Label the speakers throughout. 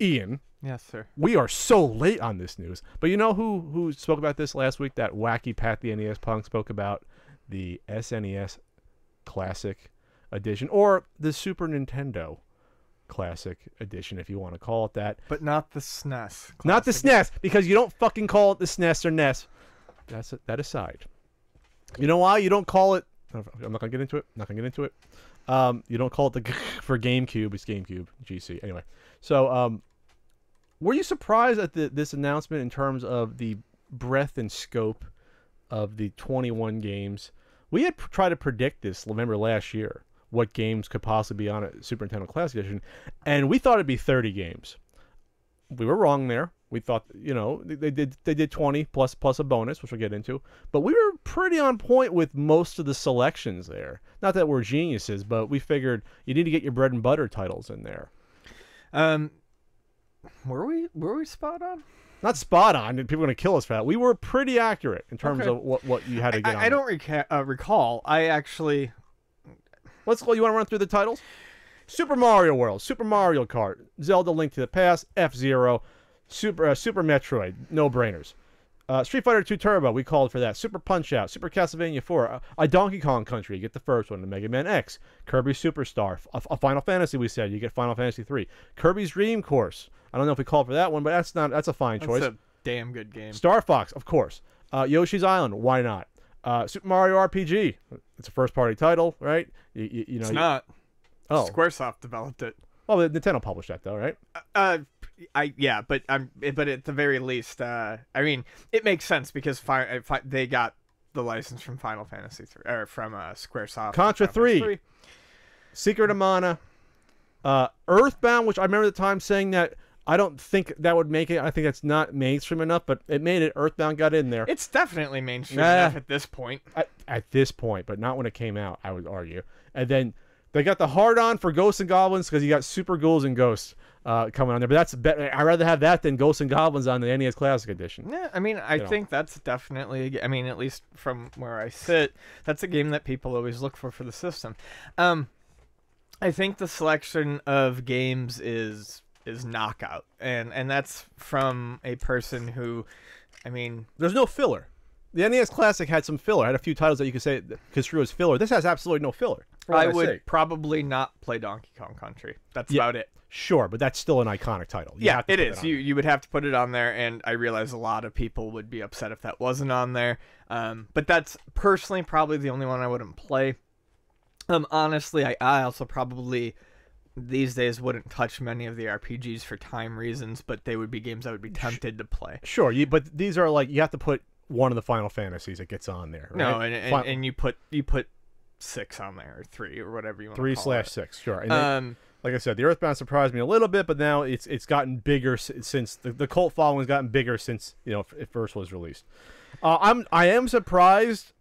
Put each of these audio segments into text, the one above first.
Speaker 1: Ian.
Speaker 2: Yes, sir.
Speaker 1: We are so late on this news. But you know who spoke about this last week? That wacky Pat the NES punk spoke about the SNES Classic Edition, or the Super Nintendo Classic Edition, if you want to call it that.
Speaker 2: But not the SNES.
Speaker 1: Not the SNES, because you don't fucking call it the SNES or NES. That aside. You know why you don't call it? I'm not going to get into it. You don't call it the for GameCube. It's GameCube. GC. Anyway. So, were you surprised at this announcement in terms of the breadth and scope of the 21 games? We had tried to predict this, remember, last year, what games could possibly be on a Super Nintendo Classic Edition, and we thought it'd be 30 games. We were wrong there. We thought, you know, they did 20 plus a bonus, which we'll get into, but we were pretty on point with most of the selections there. Not that we're geniuses, but we figured you need to get your bread and butter titles in there.
Speaker 2: Were we spot on?
Speaker 1: Not spot on. People are going to kill us for that. We were pretty accurate in terms of what you had to get on.
Speaker 2: I don't recall. I actually...
Speaker 1: You want to run through the titles? Super Mario World, Super Mario Kart, Zelda Link to the Past, F-Zero, Super Metroid, no-brainers. Street Fighter 2 Turbo, we called for that. Super Punch-Out, Super Castlevania 4, a Donkey Kong Country, you get the first one, the Mega Man X, Kirby Superstar, a Final Fantasy, we said, you get Final Fantasy 3, Kirby's Dream Course. I don't know if we called for that one, but that's a fine choice.
Speaker 2: That's a damn good game.
Speaker 1: Star Fox, of course. Yoshi's Island, why not? Super Mario RPG, it's a first-party title, right? You know,
Speaker 2: it's not.
Speaker 1: Oh,
Speaker 2: Squaresoft developed it.
Speaker 1: Well, Nintendo published that though, right?
Speaker 2: Yeah, but at the very least, I mean, it makes sense because they got the license from Final Fantasy 3 or from Squaresoft.
Speaker 1: Contra 3, Secret of Mana, Earthbound, which I remember at the time saying that I don't think that would make it. I think that's not mainstream enough, but it made it. Earthbound got in there.
Speaker 2: It's definitely mainstream enough at this point.
Speaker 1: At this point, but not when it came out, I would argue. And then they got the hard-on for Ghosts and Goblins because you got Super Ghouls and Ghosts coming on there. But that's better. I'd rather have that than Ghosts and Goblins on the NES Classic Edition.
Speaker 2: Yeah, I mean, I think that's definitely. I mean, at least from where I sit, that's a game that people always look for the system. I think the selection of games is knockout, and that's from a person who, I mean,
Speaker 1: there's no filler. The NES Classic had some filler. Had a few titles that you could say construe as filler. This has absolutely no filler.
Speaker 2: I would probably not play Donkey Kong Country. That's about it.
Speaker 1: Sure, but that's still an iconic title.
Speaker 2: Yeah, it is. You would have to put it on there, and I realize a lot of people would be upset if that wasn't on there. But that's personally probably the only one I wouldn't play. Honestly, I also probably these days wouldn't touch many of the RPGs for time reasons, but they would be games I would be tempted to play.
Speaker 1: Sure, but these are like you have to put one of the Final Fantasies that gets on there. Right?
Speaker 2: No, and you put 6 on there, or 3, or whatever you want.
Speaker 1: 3/6, sure. And like I said, the Earthbound surprised me a little bit, but now it's gotten bigger since the cult following has gotten bigger since it first was released. I am surprised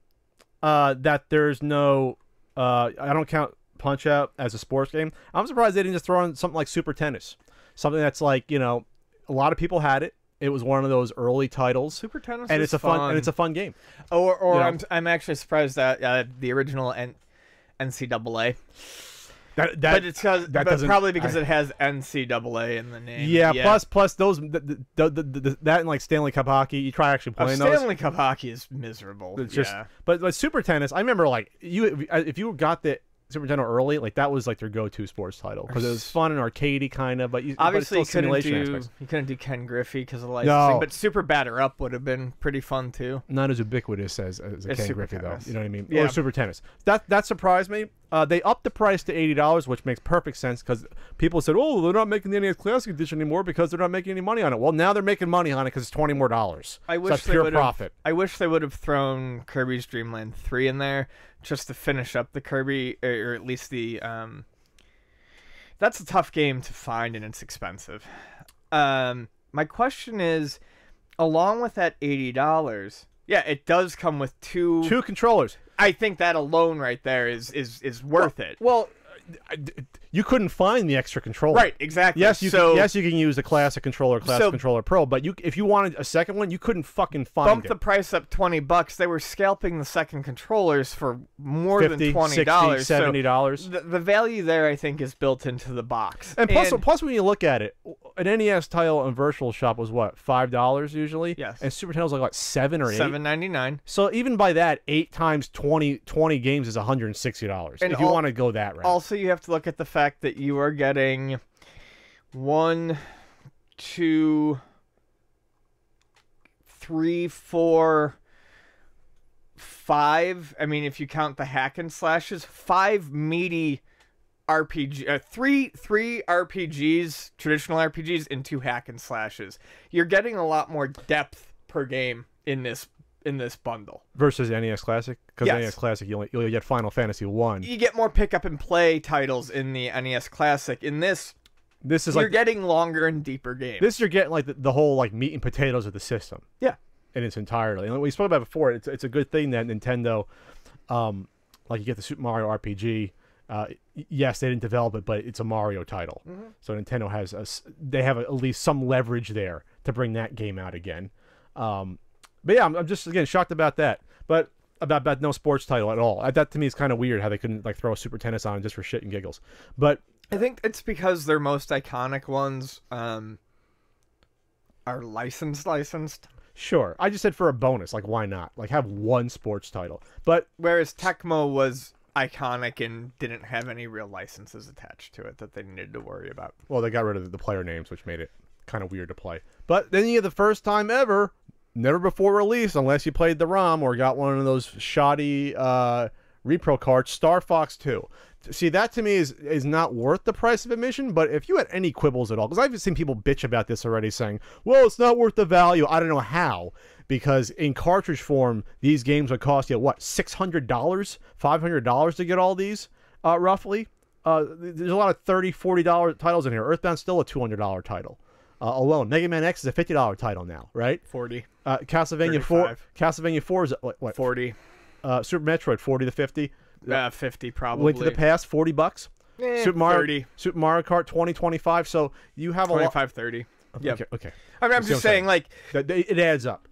Speaker 1: that there's no. I don't count Punch-Out as a sports game. I'm surprised they didn't just throw in something like Super Tennis, something that's like a lot of people had it. It was one of those early titles.
Speaker 2: Super Tennis,
Speaker 1: and it's a fun game.
Speaker 2: I'm actually surprised that the original NCAA. But probably because it has NCAA in the name.
Speaker 1: Yeah. Plus those that and like Stanley Cup hockey. You try actually playing those.
Speaker 2: Stanley Cup hockey is miserable.
Speaker 1: It's just, but Super Tennis. I remember like if you got the Super Nintendo early, like that was like their go-to sports title because it was fun and arcadey kind of. But
Speaker 2: obviously you couldn't do Ken Griffey because of licensing. No. But Super Batter Up would have been pretty fun too.
Speaker 1: Not as ubiquitous as a Ken Griffey though. You know what I mean?
Speaker 2: Yeah.
Speaker 1: Or Super Tennis. That surprised me. They upped the price to $80, which makes perfect sense because people said, "Oh, they're not making the NES Classic Edition anymore because they're not making any money on it." Well, now they're making money on it because it's $20 more. That's pure profit.
Speaker 2: I wish they would have thrown Kirby's Dream Land 3 in there just to finish up the Kirby, or at least the. That's a tough game to find and it's expensive. My question is, along with that $80, yeah, it does come with two
Speaker 1: controllers.
Speaker 2: I think that alone right there is worth it.
Speaker 1: Well, you couldn't find the extra controller.
Speaker 2: Right, exactly.
Speaker 1: Yes, you can use the Classic Controller, Controller Pro, but if you wanted a second one, you couldn't fucking find it.
Speaker 2: Bump the price up $20. They were scalping the second controllers for more than $20,
Speaker 1: $60, $70.
Speaker 2: So the value there, I think, is built into the box.
Speaker 1: And plus, when you look at it, an NES title on Virtual Shop was what, $5 usually?
Speaker 2: Yes.
Speaker 1: And Super Nintendo's like what, 7 or 8?
Speaker 2: $7.99.
Speaker 1: So even by that, 8 times 20 games is $160.
Speaker 2: And
Speaker 1: if you want to go that route.
Speaker 2: Also, you have to look at the fact that you are getting 1, 2, 3, 4, 5. I mean, if you count the hack and slashes, 5 meaty RPG, three RPGs, traditional RPGs, and 2 hack and slashes. You're getting a lot more depth per game in this bundle
Speaker 1: versus NES Classic, because
Speaker 2: Yes.
Speaker 1: NES Classic you only get Final Fantasy 1.
Speaker 2: You get more pick up and play titles in the NES Classic. In this
Speaker 1: This is
Speaker 2: you're
Speaker 1: like
Speaker 2: getting longer and deeper games.
Speaker 1: this you're getting like the whole like meat and potatoes of the system.
Speaker 2: Yeah.
Speaker 1: In its entirety. And we spoke about it before, it's a good thing that Nintendo, like you get the Super Mario RPG. Yes, they didn't develop it, but it's a Mario title. So Nintendo they have at least some leverage there to bring that game out again. But yeah, I'm just again shocked about that. But about no sports title at all. That to me is kind of weird how they couldn't like throw a Super Tennis on just for shit and giggles. But
Speaker 2: I think it's because their most iconic ones are licensed.
Speaker 1: sure, I just said for a bonus, like why not? Like have one sports title. But
Speaker 2: Whereas Tecmo was iconic and didn't have any real licenses attached to it that they needed to worry about.
Speaker 1: well, they got rid of the player names, which made it kind of weird to play. But then you get the first time ever, never before release, unless you played the ROM or got one of those shoddy repro cards, Star Fox 2. See, that to me is not worth the price of admission, but if you had any quibbles at all, because I've seen people bitch about this already saying, well, it's not worth the value. I don't know how, because in cartridge form, these games would cost you, what, $600, $500 to get all these, roughly? There's a lot of $30, $40 titles in here. Earthbound's still a $200 title. Alone. Mega Man X is a $50 title now, right?
Speaker 2: 40.
Speaker 1: Castlevania 4. Castlevania 4 is what?
Speaker 2: 40.
Speaker 1: Super Metroid 40 to 50.
Speaker 2: 50 probably.
Speaker 1: Link to the Past $40. Super Mario
Speaker 2: 30.
Speaker 1: Super Mario Kart 20 25. So you have
Speaker 2: 25, 30. Yeah.
Speaker 1: Okay.
Speaker 2: I mean, I'm just saying, like,
Speaker 1: It adds up.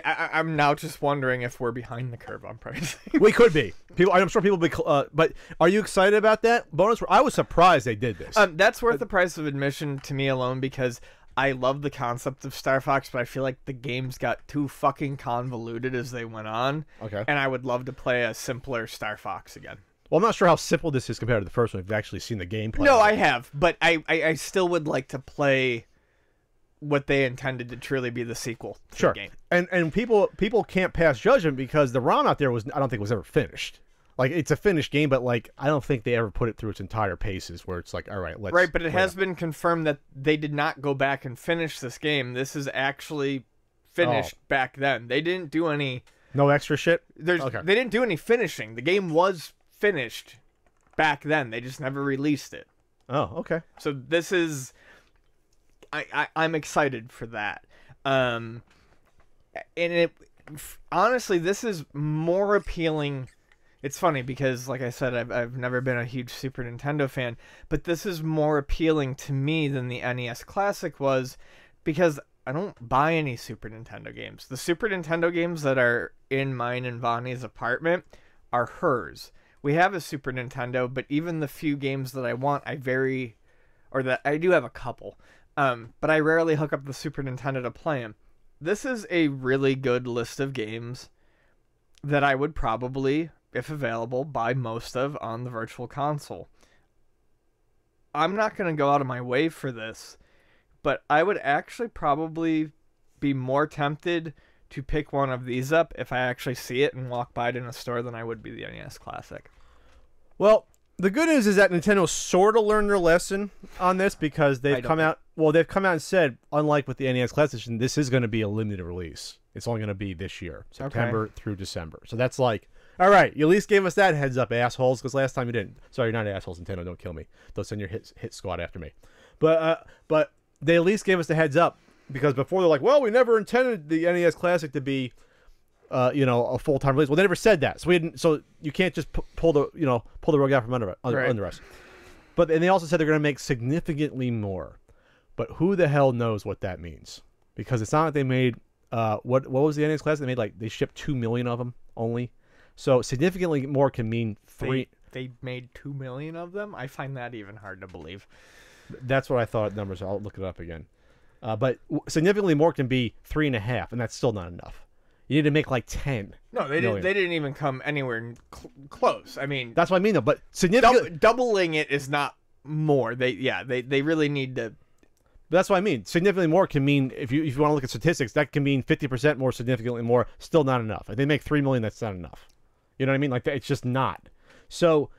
Speaker 2: I'm now just wondering if we're behind the curve on pricing.
Speaker 1: We could be. I'm sure people be. But are you excited about that bonus? I was surprised they did this.
Speaker 2: That's worth the price of admission to me alone because I love the concept of Star Fox, but I feel like the games got too fucking convoluted as they went on.
Speaker 1: Okay.
Speaker 2: And I would love to play a simpler Star Fox again.
Speaker 1: Well, I'm not sure how simple this is compared to the first one. If you've actually seen the gameplay.
Speaker 2: No, I have, but I still would like to play what they intended to truly be the sequel to
Speaker 1: Sure.
Speaker 2: the game.
Speaker 1: And people can't pass judgment because the ROM out there I don't think was ever finished. Like it's a finished game, but like I don't think they ever put it through its entire paces where it's like, all right, let's
Speaker 2: Right, but it has been confirmed that they did not go back and finish this game. This is actually finished back then. They didn't do any
Speaker 1: no extra shit.
Speaker 2: They didn't do any finishing. The game was finished back then. They just never released it.
Speaker 1: Oh, okay.
Speaker 2: So this is I'm excited for that. And honestly, this is more appealing. It's funny because, like I said, I've never been a huge Super Nintendo fan, but this is more appealing to me than the NES Classic was because I don't buy any Super Nintendo games. The Super Nintendo games that are in mine and Vonnie's apartment are hers. We have a Super Nintendo, but even the few games that I want, I do have a couple, but I rarely hook up the Super Nintendo to play them. This is a really good list of games that I would probably, if available, buy most of on the Virtual Console. I'm not going to go out of my way for this, but I would actually probably be more tempted to pick one of these up if I actually see it and walk by it in a store than I would be the NES Classic.
Speaker 1: Well, the good news is that Nintendo sort of learned their lesson on this because they've come out and said, unlike with the NES Classic Edition, this is going to be a limited release. It's only going to be this year, September through December. So that's like, all right, you at least gave us that heads up, assholes, because last time you didn't. Sorry, you're not assholes, Nintendo. Don't kill me. Don't send your hit squad after me. But they at least gave us the heads up because before they're like, well, we never intended the NES Classic to be, a full-time release. Well, they never said that, so we didn't. So you can't just pull the rug out from under us. But and they also said they're going to make significantly more. But who the hell knows what that means? Because it's not like they made what was the NES Classic? They shipped 2 million of them only. So significantly more can mean 3.
Speaker 2: They made 2 million of them? I find that even hard to believe.
Speaker 1: That's what I thought numbers. I'll look it up again. But significantly more can be 3.5, and that's still not enough. You need to make like 10.
Speaker 2: No, they didn't. They didn't even come anywhere close. I mean,
Speaker 1: that's what I mean, though. But significant
Speaker 2: doubling it is not more. They really need to.
Speaker 1: But that's what I mean. Significantly more can mean, if you want to look at statistics, that can mean 50% more, significantly more. Still not enough. If they make 3 million, that's not enough. You know what I mean? Like, it's just not. So,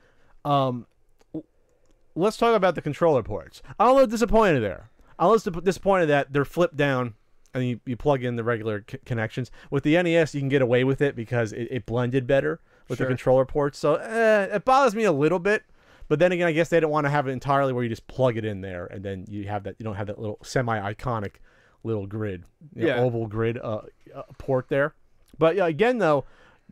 Speaker 1: let's talk about the controller ports. I'm a little disappointed there. I'm a little disappointed that they're flipped down and you plug in the regular connections. With the NES, you can get away with it because it blended better with the controller ports. So, it bothers me a little bit. But then again, I guess they don't want to have it entirely where you just plug it in there and then you don't have that little semi-iconic little grid, oval grid port there. But yeah, again though,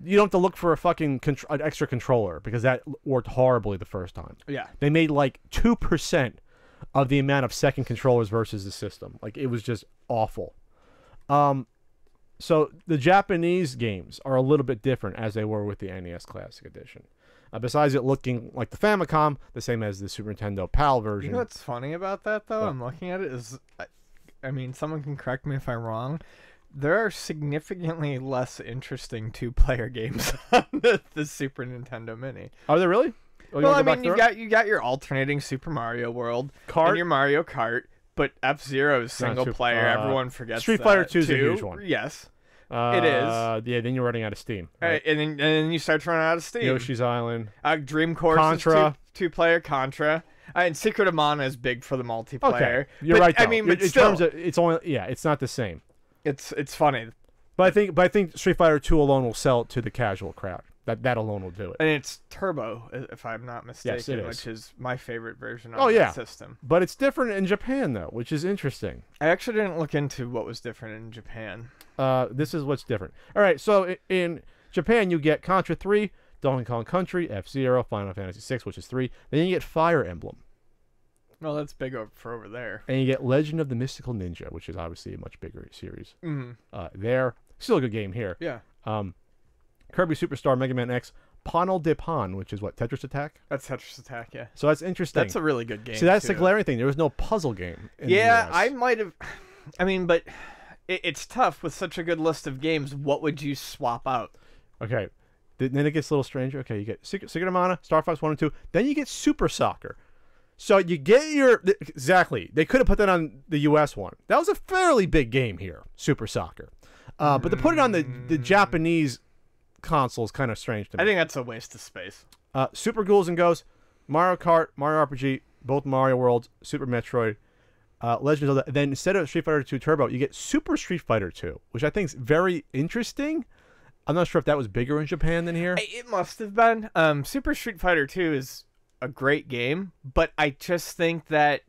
Speaker 1: you don't have to look for a fucking an extra controller because that worked horribly the first time.
Speaker 2: Yeah,
Speaker 1: they made like 2% of the amount of second controllers versus the system. Like, it was just awful. So the Japanese games are a little bit different as they were with the NES Classic Edition. Besides it looking like the Famicom, the same as the Super Nintendo PAL version.
Speaker 2: You know what's funny about that, though? I'm looking at it. I mean, someone can correct me if I'm wrong. There are significantly less interesting 2-player games on the Super Nintendo Mini.
Speaker 1: Are there really? Oh,
Speaker 2: well, I mean, you got your alternating Super Mario World and your Mario Kart, but F-Zero is single player. Everyone forgets
Speaker 1: Street Fighter 2 is a huge one.
Speaker 2: Yes. It is.
Speaker 1: Yeah, then you're running out of steam.
Speaker 2: Right? And then you start to run out of steam.
Speaker 1: Yoshi's Island.
Speaker 2: Dream Course
Speaker 1: Contra.
Speaker 2: is 2-player Contra. And Secret of Mana is big for the multiplayer.
Speaker 1: Okay. You're right, though.
Speaker 2: I mean, but
Speaker 1: in
Speaker 2: still,
Speaker 1: terms of, it's not the same.
Speaker 2: It's funny.
Speaker 1: But I think Street Fighter 2 alone will sell it to the casual crowd. That alone will do it.
Speaker 2: And it's Turbo, if I'm not mistaken,
Speaker 1: yes, it is.
Speaker 2: which is my favorite version of the system.
Speaker 1: But it's different in Japan, though, which is interesting.
Speaker 2: I actually didn't look into what was different in Japan.
Speaker 1: This is what's different. All right, so in Japan, you get Contra 3, Donkey Kong Country, F-Zero, Final Fantasy 6, which is 3. Then you get Fire Emblem.
Speaker 2: Well, that's big for over there.
Speaker 1: And you get Legend of the Mystical Ninja, which is obviously a much bigger series.
Speaker 2: Mm-hmm.
Speaker 1: There. Still a good game here.
Speaker 2: Yeah.
Speaker 1: Kirby Superstar, Mega Man X, Panel de Pan, which is what, Tetris Attack?
Speaker 2: That's Tetris Attack, yeah.
Speaker 1: So that's interesting.
Speaker 2: That's a really good game.
Speaker 1: See, that's the glaring thing. There was no puzzle game in the US.
Speaker 2: I might have... I mean, but it's tough with such a good list of games. What would you swap out?
Speaker 1: Okay. Then it gets a little stranger. Okay, you get Secret of Mana, Star Fox 1 and 2. Then you get Super Soccer. So you get your... Exactly. They could have put that on the US one. That was a fairly big game here, Super Soccer. But to put it on the Japanese console is kind of strange to me.
Speaker 2: I think that's a waste of space.
Speaker 1: Super Ghouls and Ghosts, Mario Kart, Mario RPG, both Mario Worlds, Super Metroid, Legend of Zelda. Then instead of Street Fighter 2 Turbo, you get Super Street Fighter 2, which I think is very interesting. I'm not sure if that was bigger in Japan than here.
Speaker 2: It must have been. Super Street Fighter 2 is a great game, but I just think that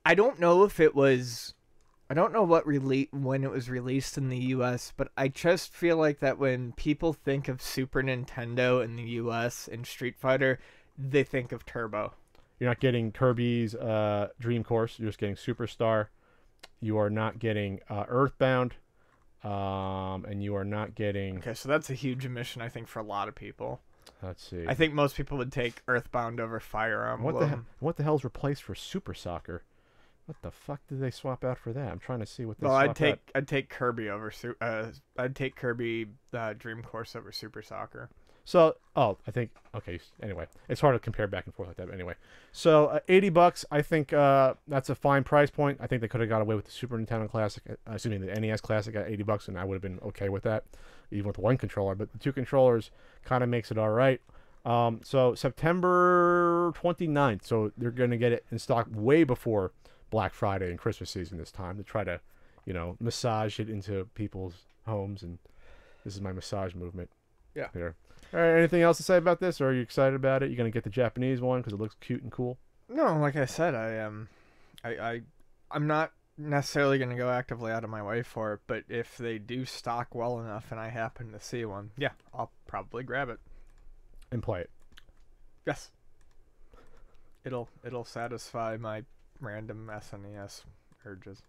Speaker 2: I don't know if it was... I don't know when it was released in the US, but I just feel like that when people think of Super Nintendo in the US and Street Fighter, they think of Turbo.
Speaker 1: You're not getting Kirby's Dream Course. You're just getting Superstar. You are not getting Earthbound. And you are not getting...
Speaker 2: Okay, so that's a huge omission, I think, for a lot of people.
Speaker 1: Let's see.
Speaker 2: I think most people would take Earthbound over Fire Emblem.
Speaker 1: What the hell's replaced for Super Soccer? What the fuck did they swap out for that? I'm trying to see what they swapped out.
Speaker 2: I'd take Kirby over I'd take Kirby Dream Course over Super Soccer.
Speaker 1: So, I think okay. Anyway, it's hard to compare back and forth like that. But anyway, so $80. I think that's a fine price point. I think they could have got away with the Super Nintendo Classic, the NES Classic at $80, and I would have been okay with that, even with one controller. But the 2 controllers kind of makes it all right. So September 29th. So they're going to get it in stock way before Black Friday and Christmas season this time to try to, massage it into people's homes. And this is my massage movement.
Speaker 2: Yeah.
Speaker 1: Here. All right. Anything else to say about this? Or are you excited about it? You're going to get the Japanese one because it looks cute and cool?
Speaker 2: No, like I said, I'm not necessarily going to go actively out of my way for it, but if they do stock well enough and I happen to see one, yeah, I'll probably grab it.
Speaker 1: And play it.
Speaker 2: Yes. It'll satisfy my random SNES urges.